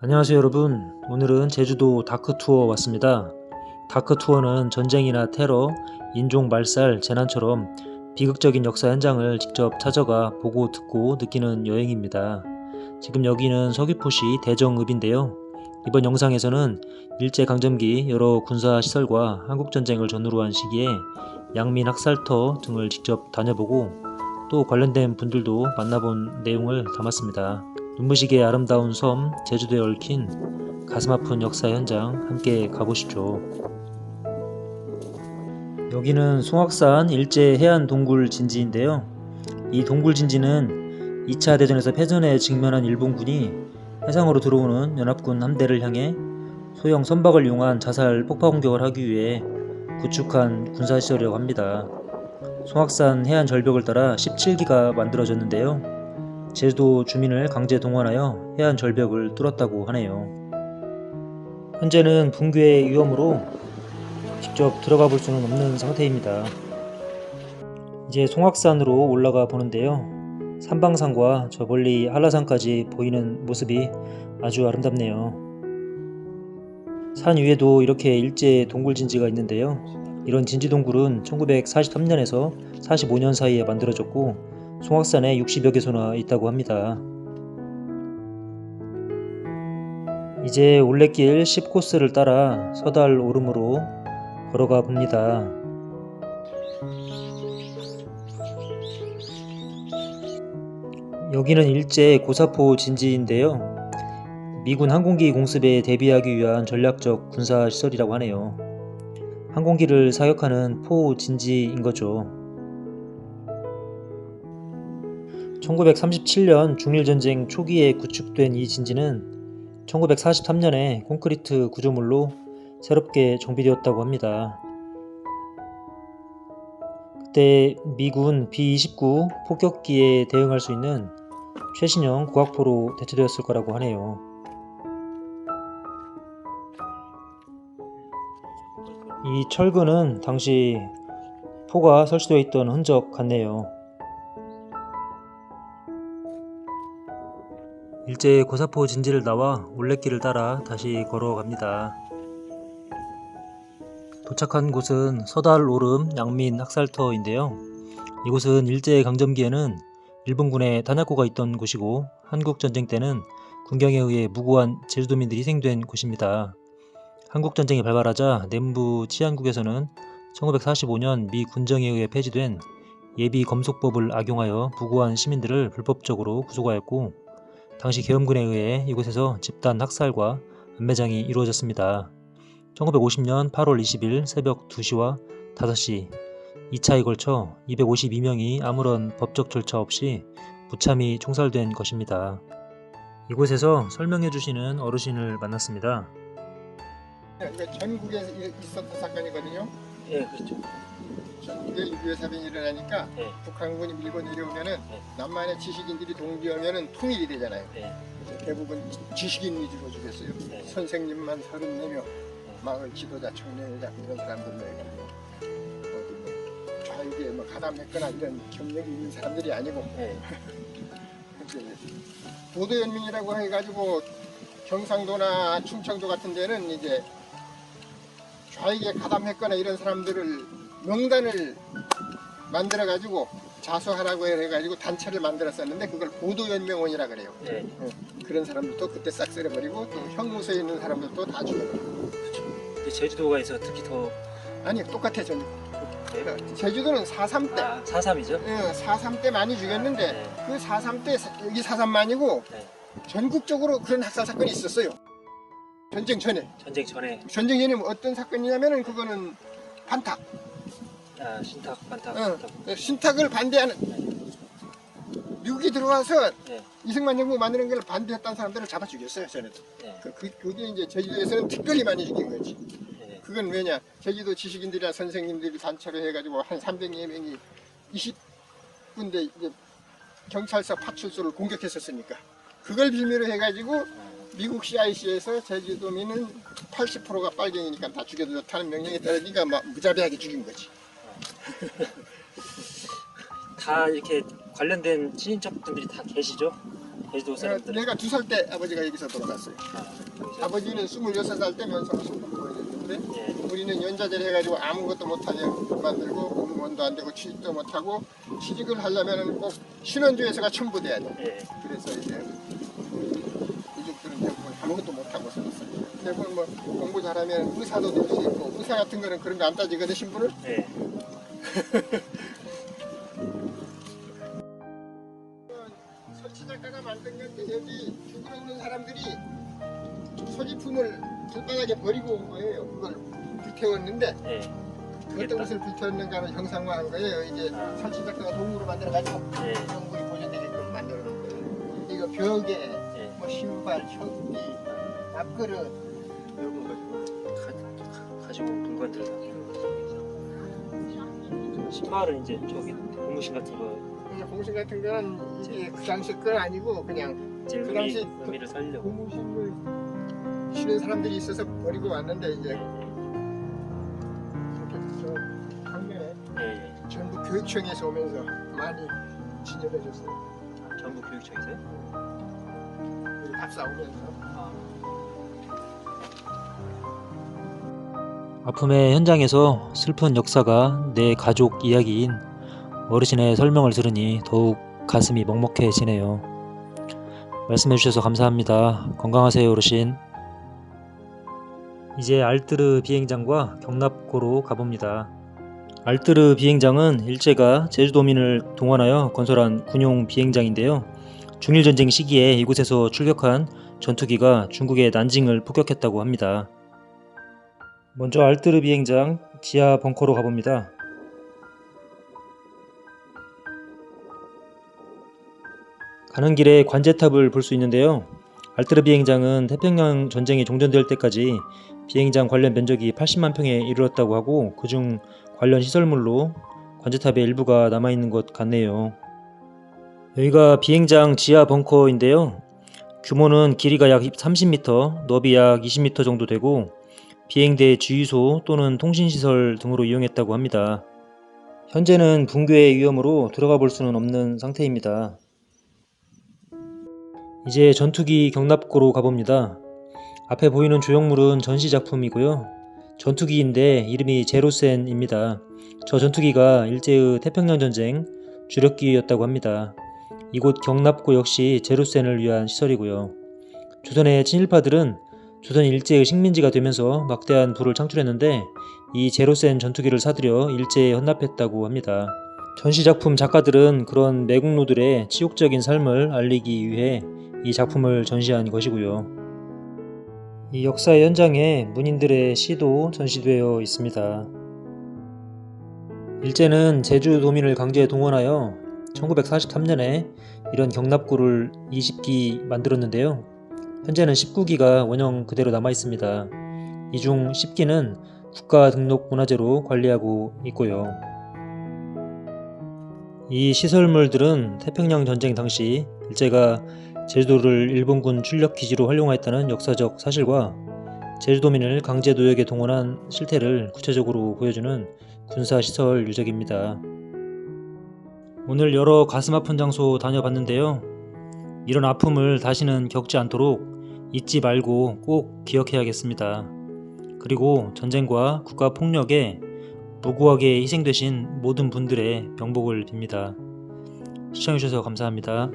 안녕하세요 여러분. 오늘은 제주도 다크투어 왔습니다. 다크투어는 전쟁이나 테러, 인종 말살, 재난처럼 비극적인 역사 현장을 직접 찾아가 보고 듣고 느끼는 여행입니다. 지금 여기는 서귀포시 대정읍인데요. 이번 영상에서는 일제강점기 여러 군사시설과 한국전쟁을 전후로 한 시기에 양민 학살터 등을 직접 다녀보고 또 관련된 분들도 만나본 내용을 담았습니다. 눈부시게 아름다운 섬 제주도에 얽힌 가슴 아픈 역사 현장 함께 가보시죠. 여기는 송악산 일제 해안 동굴 진지인데요. 이 동굴 진지는 2차 대전에서 패전에 직면한 일본군이 해상으로 들어오는 연합군 함대를 향해 소형 선박을 이용한 자살 폭파 공격을 하기 위해 구축한 군사시설이라고 합니다. 송악산 해안 절벽을 따라 17기가 만들어졌는데요. 제주도 주민을 강제 동원하여 해안 절벽을 뚫었다고 하네요. 현재는 붕괴의 위험으로 직접 들어가 볼 수는 없는 상태입니다. 이제 송악산으로 올라가 보는데요. 삼방산과 저 멀리 한라산까지 보이는 모습이 아주 아름답네요. 산 위에도 이렇게 일제 동굴 진지가 있는데요. 이런 진지 동굴은 1943년에서 45년 사이에 만들어졌고 송악산에 60여 개소나 있다고 합니다. 이제 올레길 10코스를 따라 서달 오름으로 걸어가 봅니다. 여기는 일제 고사포 진지인데요. 미군 항공기 공습에 대비하기 위한 전략적 군사시설이라고 하네요. 항공기를 사격하는 포 진지인 거죠. 1937년 중일전쟁 초기에 구축된 이 진지는 1943년에 콘크리트 구조물로 새롭게 정비되었다고 합니다. 그때 미군 B-29 폭격기에 대응할 수 있는 최신형 고각포로 대체되었을 거라고 하네요. 이 철근은 당시 포가 설치되어 있던 흔적 같네요. 일제 고사포 진지를 나와 올레길을 따라 다시 걸어갑니다. 도착한 곳은 서달 오름 양민 학살터인데요. 이곳은 일제 강점기에는 일본군의 탄약고가 있던 곳이고 한국전쟁 때는 군경에 의해 무고한 제주도민들이 희생된 곳입니다. 한국전쟁이 발발하자 남부 치안국에서는 1945년 미 군정에 의해 폐지된 예비검속법을 악용하여 무고한 시민들을 불법적으로 구속하였고 당시 계엄군에 의해 이곳에서 집단 학살과 안매장이 이루어졌습니다. 1950년 8월 20일 새벽 2시와 5시 2차에 걸쳐 252명이 아무런 법적 절차 없이 무참히 총살된 것입니다. 이곳에서 설명해 주시는 어르신을 만났습니다. 이거 전국에 있었던 사건이거든요. 예, 그렇죠. 전국에 6.25 사변이 일어나니까 네. 북한군이 밀고 내려오면은 네. 남한의 지식인들이 동조하면은 통일이 되잖아요. 네. 그래서 대부분 지식인 위주로 죽였어요. 네. 선생님만 34명, 마을 지도자, 청년회장 이런 사람들로 해가지고 어디 뭐 좌익에 뭐 가담했거나 이런 경력이 있는 사람들이 아니고 네. 보도연민이라고 해가지고 경상도나 충청도 같은 데는 이제 좌익에 가담했거나 이런 사람들을 명단을 만들어가지고 자수하라고 해가지고 단체를 만들었었는데 그걸 보도연명원이라 그래요. 네. 그런 사람들도 그때 싹 쓸어버리고 또 형무소에 있는 사람들도 다 죽여버리고. 그렇죠. 제주도가에서 특히 더 아니 똑같아 전부. 네. 제주도는 4.3 때. 4.3이죠? 4.3 때 많이 죽였는데 네. 그 4.3 때 여기 4.3만이고 네. 전국적으로 그런 학살 사건이 있었어요. 전쟁 전에. 전쟁 전에 전쟁 전에 어떤 사건이냐면은 그거는 반탁. 신탁, 반탁, 신탁을 반대하는 미국이 들어와서 네. 이승만 정부 만드는 걸 반대했다는 사람들을 잡아 죽였어요 전에도. 네. 그게 이제 제주도에서는 특별히 많이 죽인 거지. 네. 그건 왜냐 제주도 지식인들이나 선생님들이 단체로 해가지고 한 300여 명이 20군데 이제 경찰서 파출소를 공격했었으니까 그걸 빌미로 해가지고 미국 CIC에서 제주도민은 80%가 빨갱이니까 다 죽여도 좋다는 명령이 떨어지니까 막 무자비하게 죽인 거지. 다 이렇게 관련된 친인척분들이 다 계시죠? 제주도 사람들. 내가 2살 때 아버지가 여기서 돌아갔어요. 아버지는 26살 때 면상신고 보냈는데 예. 우리는 연자제를 해가지고 아무것도 못하게 만들고 공무원도 안 되고 취직도 못하고 취직을 하려면 꼭 신원조회서가 첨부돼야 돼. 예. 그래서 이제 이쪽들은 대부분 아무것도 못하고 살았어요. 대부분 뭐 공부 잘하면 의사도 될 수 있고 의사 같은 거는 그런 거 안 따지거든 신분을. 예. 설치 작가가 만든 건데 여기 죽으러 오는 사람들이 소지품을 길바닥에 버리고 온 거예요. 그걸 불태웠는데 예. 어떤 것을 불태웠는가를 형상화한 거예요. 이제 설치 작가가 동물을 만들어가지고 예. 명물이 보존되게끔 만들어 놓은 거예요. 이거 벽에 예. 뭐 신발, 척비, 앞그릇 이런 거 가지고 물건들. 신발은 이제 저기 고무신 같은 거 고무신 같은 거는 이게 그 당시 건 아니고 그냥 이제 그 당시 의미를 살려고. 고무신을 신는 사람들이 있어서 버리고 왔는데 이제 이렇게 저 방면에 예. 전북 교육청에서 오면서 많이 진열해줬어요. 전북 교육청에서요? 답사 오면서. 아픔의 현장에서 슬픈 역사가 내 가족 이야기인 어르신의 설명을 들으니 더욱 가슴이 먹먹해지네요. 말씀해주셔서 감사합니다. 건강하세요, 어르신. 이제 알뜨르 비행장과 경납고로 가봅니다. 알뜨르 비행장은 일제가 제주도민을 동원하여 건설한 군용 비행장인데요. 중일전쟁 시기에 이곳에서 출격한 전투기가 중국의 난징을 폭격했다고 합니다. 먼저 알뜨르 비행장 지하 벙커로 가봅니다. 가는 길에 관제탑을 볼 수 있는데요. 알뜨르 비행장은 태평양 전쟁이 종전될 때까지 비행장 관련 면적이 80만 평에 이르렀다고 하고 그중 관련 시설물로 관제탑의 일부가 남아있는 것 같네요. 여기가 비행장 지하 벙커인데요. 규모는 길이가 약 30m, 너비 약 20m 정도 되고 비행대 주유소 또는 통신시설 등으로 이용했다고 합니다. 현재는 붕괴의 위험으로 들어가 볼 수는 없는 상태입니다. 이제 전투기 경납고로 가봅니다. 앞에 보이는 조형물은 전시작품이고요. 전투기인데 이름이 제로센입니다. 저 전투기가 일제의 태평양전쟁 주력기였다고 합니다. 이곳 경납고 역시 제로센을 위한 시설이고요. 조선의 친일파들은 조선 일제의 식민지가 되면서 막대한 부를 창출했는데 이 제로센 전투기를 사들여 일제에 헌납했다고 합니다. 전시작품 작가들은 그런 매국노들의 치욕적인 삶을 알리기 위해 이 작품을 전시한 것이고요. 이 역사의 현장에 문인들의 시도 전시되어 있습니다. 일제는 제주도민을 강제 동원하여 1943년에 이런 경납고를 20기 만들었는데요. 현재는 19기가 원형 그대로 남아 있습니다. 이 중 10기는 국가등록문화재로 관리하고 있고요. 이 시설물들은 태평양 전쟁 당시 일제가 제주도를 일본군 출력기지로 활용하였다는 역사적 사실과 제주도민을 강제 노역에 동원한 실태를 구체적으로 보여주는 군사시설 유적입니다. 오늘 여러 가슴 아픈 장소 다녀봤는데요. 이런 아픔을 다시는 겪지 않도록 잊지 말고 꼭 기억해야겠습니다. 그리고 전쟁과 국가폭력에 무고하게 희생되신 모든 분들의 명복을 빕니다. 시청해주셔서 감사합니다.